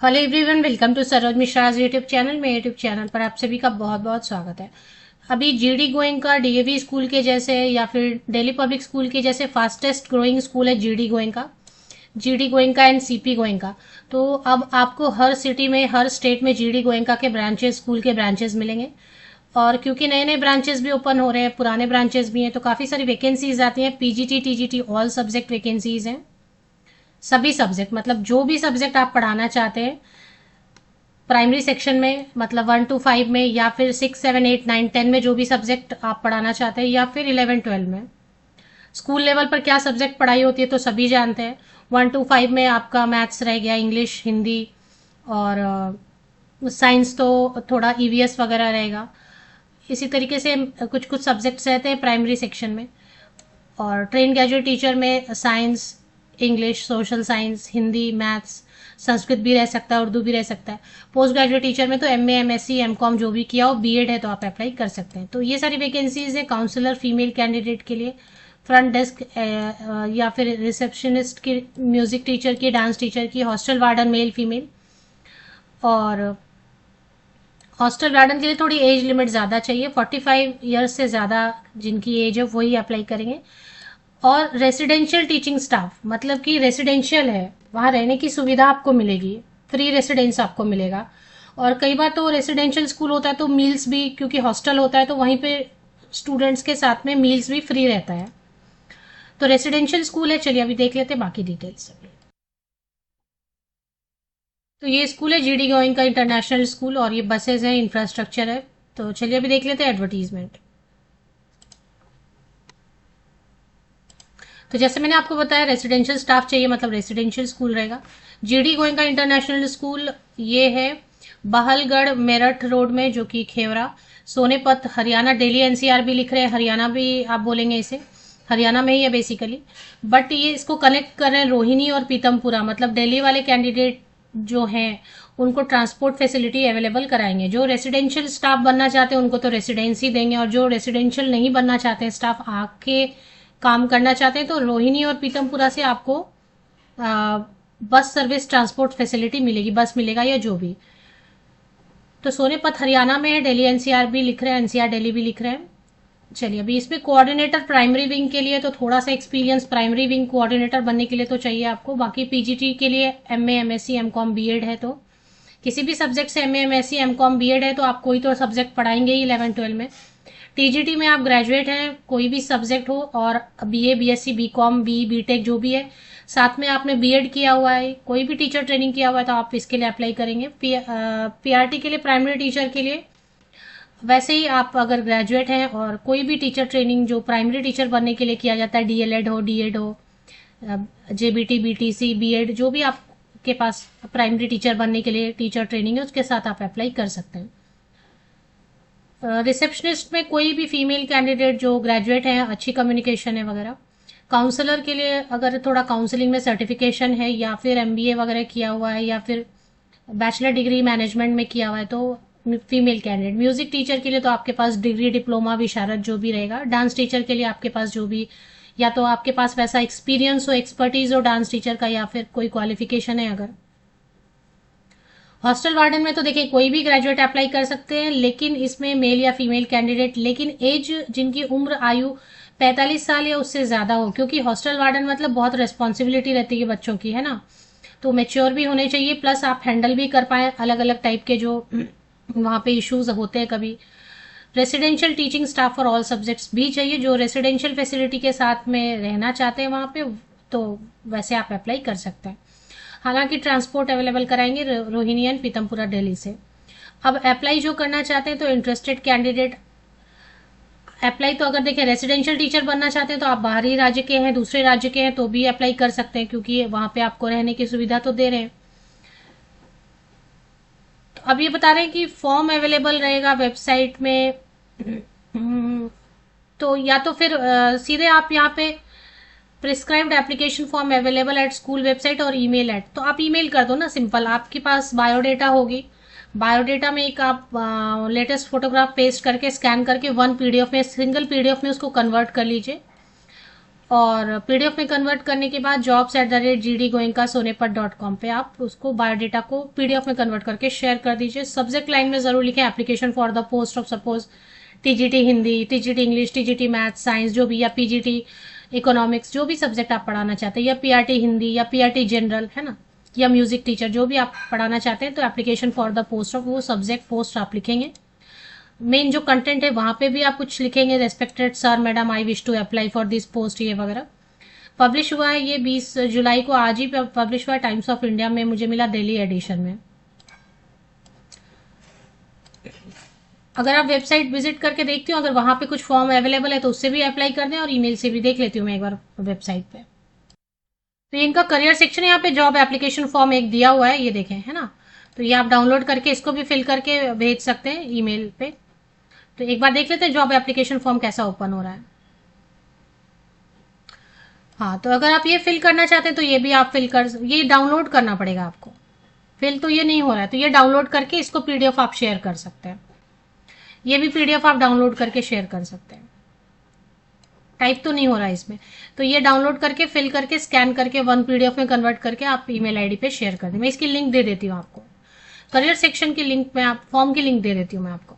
Hello everyone, welcome to Saroj Mishra YouTube channel. मेरे YouTube channel पर आप सभी का बहुत बहुत स्वागत है। अभी जीडी गोइंका डीएवी स्कूल के जैसे या फिर दिल्ली पब्लिक स्कूल के जैसे फास्टेस्ट ग्रोइंग स्कूल है GD Goenka, GD Goenka and CP Goenka. तो अब आपको हर सिटी में, हर स्टेट में जीडी गोइंका के ब्रांचेस, स्कूल के ब्रांचेस मिलेंगे। और क्योंकि नए नए ब्रांचेस भी ओपन हो रहे हैं, पुराने ब्रांचेस भी हैं, तो काफ़ी सारी वैकेंसीज आती हैं। PGT TGT all subject vacancies हैं। सभी सब्जेक्ट मतलब जो भी सब्जेक्ट आप पढ़ाना चाहते हैं प्राइमरी सेक्शन में, मतलब 1 to 5 में, या फिर 6, 7, 8, 9, 10 में जो भी सब्जेक्ट आप पढ़ाना चाहते हैं, या फिर 11, 12 में। स्कूल लेवल पर क्या सब्जेक्ट पढ़ाई होती है तो सभी जानते हैं। 1 to 5 में आपका मैथ्स रह गया, इंग्लिश, हिंदी, और साइंस तो थोड़ा ईवीएस वगैरह रहेगा। इसी तरीके से कुछ कुछ सब्जेक्ट्स रहते हैं प्राइमरी सेक्शन में। और ट्रेन ग्रेजुएट टीचर में science, English, social science, Hindi, maths, Sanskrit भी रह सकता है, उर्दू भी रह सकता है। पोस्ट ग्रेजुएट टीचर में तो एमए, एमएससी, एमकॉम जो भी किया हो, बीएड है तो आप अप्लाई कर सकते हैं। तो ये सारी वैकेंसीज है काउंसलर फीमेल कैंडिडेट के लिए, फ्रंट डेस्क या फिर रिसेप्शनिस्ट की, म्यूजिक टीचर की, डांस टीचर की, हॉस्टल वार्डन मेल फीमेल। और हॉस्टल वार्डन के लिए थोड़ी एज लिमिट ज़्यादा चाहिए, 45 ईयर्स से ज़्यादा जिनकी एज है वही अप्लाई करेंगे। और रेसिडेंशियल टीचिंग स्टाफ, मतलब कि रेसिडेंशियल है, वहाँ रहने की सुविधा आपको मिलेगी, फ्री रेसिडेंस आपको मिलेगा। और कई बार तो रेसिडेंशियल स्कूल होता है तो मील्स भी, क्योंकि हॉस्टल होता है तो वहीं पे स्टूडेंट्स के साथ में मील्स भी फ्री रहता है। तो रेसिडेंशियल स्कूल है। चलिए अभी देख लेते हैं बाकी डिटेल्स। तो ये स्कूल है जीडी गोइंग का इंटरनेशनल स्कूल, और ये बसेज हैं, इंफ्रास्ट्रक्चर है। तो चलिए अभी देख लेते हैं एडवर्टीजमेंट। तो जैसे मैंने आपको बताया, रेसिडेंशियल स्टाफ चाहिए, मतलब रेसिडेंशियल स्कूल रहेगा। जीडी गोइंका इंटरनेशनल स्कूल ये है बहलगढ़ मेरठ रोड में, जो कि खेवरा, सोनेपत, हरियाणा। दिल्ली एनसीआर भी लिख रहे हैं, हरियाणा भी आप बोलेंगे इसे, हरियाणा में ही है बेसिकली। बट ये इसको कनेक्ट कर रहे हैं रोहिणी और पीतमपुरा, मतलब दिल्ली वाले कैंडिडेट जो हैं उनको ट्रांसपोर्ट फैसिलिटी अवेलेबल कराएंगे। जो रेसिडेंशियल स्टाफ बनना चाहते हैं उनको तो रेसिडेंसी देंगे, और जो रेसिडेंशियल नहीं बनना चाहते हैं, स्टाफ आके काम करना चाहते हैं, तो रोहिणी और पीतमपुरा से आपको बस सर्विस, ट्रांसपोर्ट फैसिलिटी मिलेगी, बस मिलेगा या जो भी। तो सोनेपत हरियाणा में है, दिल्ली एनसीआर भी लिख रहे हैं, एनसीआर दिल्ली भी लिख रहे हैं। चलिए अभी इसमें कोऑर्डिनेटर प्राइमरी विंग के लिए तो थोड़ा सा एक्सपीरियंस प्राइमरी विंग कोऑर्डिनेटर बनने के लिए तो चाहिए आपको। बाकी पीजीटी के लिए एमए, एमएससी, एमकॉम, बीएड है, तो किसी भी सब्जेक्ट से एमए, एमएससी, एमकॉम, बीएड है तो आप कोई तो सब्जेक्ट पढ़ाएंगे ही 11, 12 में। टीजीटी में आप ग्रेजुएट हैं, कोई भी सब्जेक्ट हो, और बीए, बीएससी, बीकॉम, बीटेक जो भी है, साथ में आपने बीएड किया हुआ है, कोई भी टीचर ट्रेनिंग किया हुआ है, तो आप इसके लिए अप्लाई करेंगे। पीआरटी के लिए, प्राइमरी टीचर के लिए वैसे ही आप अगर ग्रेजुएट हैं, और कोई भी टीचर ट्रेनिंग जो प्राइमरी टीचर बनने के लिए किया जाता है, डीएलएड हो, डीएड हो, जेबीटी, बीटीसी, बीएड, जो भी आपके पास प्राइमरी टीचर बनने के लिए टीचर ट्रेनिंग है, उसके साथ आप अप्लाई कर सकते हैं। रिसेप्शनिस्ट में कोई भी फीमेल कैंडिडेट जो ग्रेजुएट है, अच्छी कम्युनिकेशन है वगैरह। काउंसलर के लिए अगर थोड़ा काउंसलिंग में सर्टिफिकेशन है, या फिर एमबीए वगैरह किया हुआ है, या फिर बैचलर डिग्री मैनेजमेंट में किया हुआ है, तो फीमेल कैंडिडेट। म्यूजिक टीचर के लिए तो आपके पास डिग्री, डिप्लोमा, विशारद जो भी रहेगा। डांस टीचर के लिए आपके पास जो भी, या तो आपके पास वैसा एक्सपीरियंस हो, एक्सपर्टीज हो डांस टीचर का, या फिर कोई क्वालिफिकेशन है अगर। हॉस्टल वार्डन में तो देखिए कोई भी ग्रेजुएट अप्लाई कर सकते हैं, लेकिन इसमें मेल या फीमेल कैंडिडेट, लेकिन एज, जिनकी उम्र आयु 45 साल या उससे ज्यादा हो, क्योंकि हॉस्टल वार्डन मतलब बहुत रिस्पॉन्सिबिलिटी रहती है बच्चों की, है ना। तो मेच्योर भी होने चाहिए, प्लस आप हैंडल भी कर पाए अलग अलग टाइप के जो वहाँ पे इश्यूज होते हैं कभी। Residential teaching staff for all subjects भी चाहिए, जो रेसिडेंशियल फैसिलिटी के साथ में रहना चाहते हैं वहाँ पे, तो वैसे आप अप्लाई कर सकते हैं। हालांकि ट्रांसपोर्ट अवेलेबल कराएंगे रोहिणी एंड पीतमपुरा दिल्ली से। अब अप्लाई जो करना चाहते हैं तो इंटरेस्टेड कैंडिडेट अप्लाई, तो अगर देखें रेसिडेंशियल टीचर बनना चाहते हैं तो आप बाहरी राज्य के हैं, दूसरे राज्य के हैं, तो भी अप्लाई कर सकते हैं, क्योंकि वहां पे आपको रहने की सुविधा तो दे रहे हैं। तो अब ये बता रहे हैं कि फॉर्म अवेलेबल रहेगा वेबसाइट में। तो या तो फिर सीधे आप यहाँ पे prescribed application form available at school website और ईमेल एट, तो आप ईमेल कर दो ना, सिंपल। आपके पास बायोडेटा होगी, बायोडेटा में एक आप लेटेस्ट फोटोग्राफ पेस्ट करके, स्कैन करके, वन पीडीएफ में, सिंगल पीडीएफ में उसको कन्वर्ट कर लीजिए। और पीडीएफ में कन्वर्ट करने के बाद jobs@gdgoenka.sonepat.com पे आप उसको बायोडेटा को पीडीएफ में कन्वर्ट करके शेयर कर दीजिए। सब्जेक्ट लाइन में जरूर लिखें application for the post of suppose TGT Hindi, TGT English, TGT maths science जो भी, या पीजीटी इकोनॉमिक्स, जो भी सब्जेक्ट आप पढ़ाना चाहते हैं, या पीआरटी हिंदी या पीआरटी जनरल, है ना, या म्यूजिक टीचर, जो भी आप पढ़ाना चाहते हैं, तो application for the post of वो सब्जेक्ट पोस्ट आप लिखेंगे। मेन जो कंटेंट है वहां पे भी आप कुछ लिखेंगे, respected sir madam I wish to apply for this post, ये वगैरह। पब्लिश हुआ है ये 20 जुलाई को, आज ही पब्लिश हुआ है टाइम्स ऑफ इंडिया में, मुझे मिला दिल्ली एडिशन में। अगर आप वेबसाइट विजिट करके देखती हो, अगर वहां पे कुछ फॉर्म अवेलेबल है तो उससे भी अप्लाई कर दें, और ईमेल से भी देख लेती हूँ मैं एक बार वेबसाइट पे। तो इनका करियर सेक्शन यहाँ पे जॉब एप्लीकेशन फॉर्म एक दिया हुआ है, ये देखें, है ना। तो ये आप डाउनलोड करके इसको भी फिल करके भेज सकते हैं ईमेल पे। तो एक बार देख लेते हैं जॉब एप्लीकेशन फॉर्म कैसा ओपन हो रहा है। हाँ, तो अगर आप ये फिल करना चाहते हैं तो ये भी आप ये डाउनलोड करना पड़ेगा आपको। फिल तो ये नहीं हो रहा है, तो ये डाउनलोड करके इसको पीडीएफ आप शेयर कर सकते हैं। ये भी पीडीएफ आप डाउनलोड करके शेयर कर सकते हैं। टाइप तो नहीं हो रहा है इसमें, तो ये डाउनलोड करके फिल करके स्कैन करके वन पीडीएफ में कन्वर्ट करके आप ईमेल आईडी पे शेयर कर दें। मैं इसकी लिंक दे देती हूँ आपको, करियर सेक्शन की लिंक में, आप फॉर्म की लिंक दे देती हूँ मैं आपको।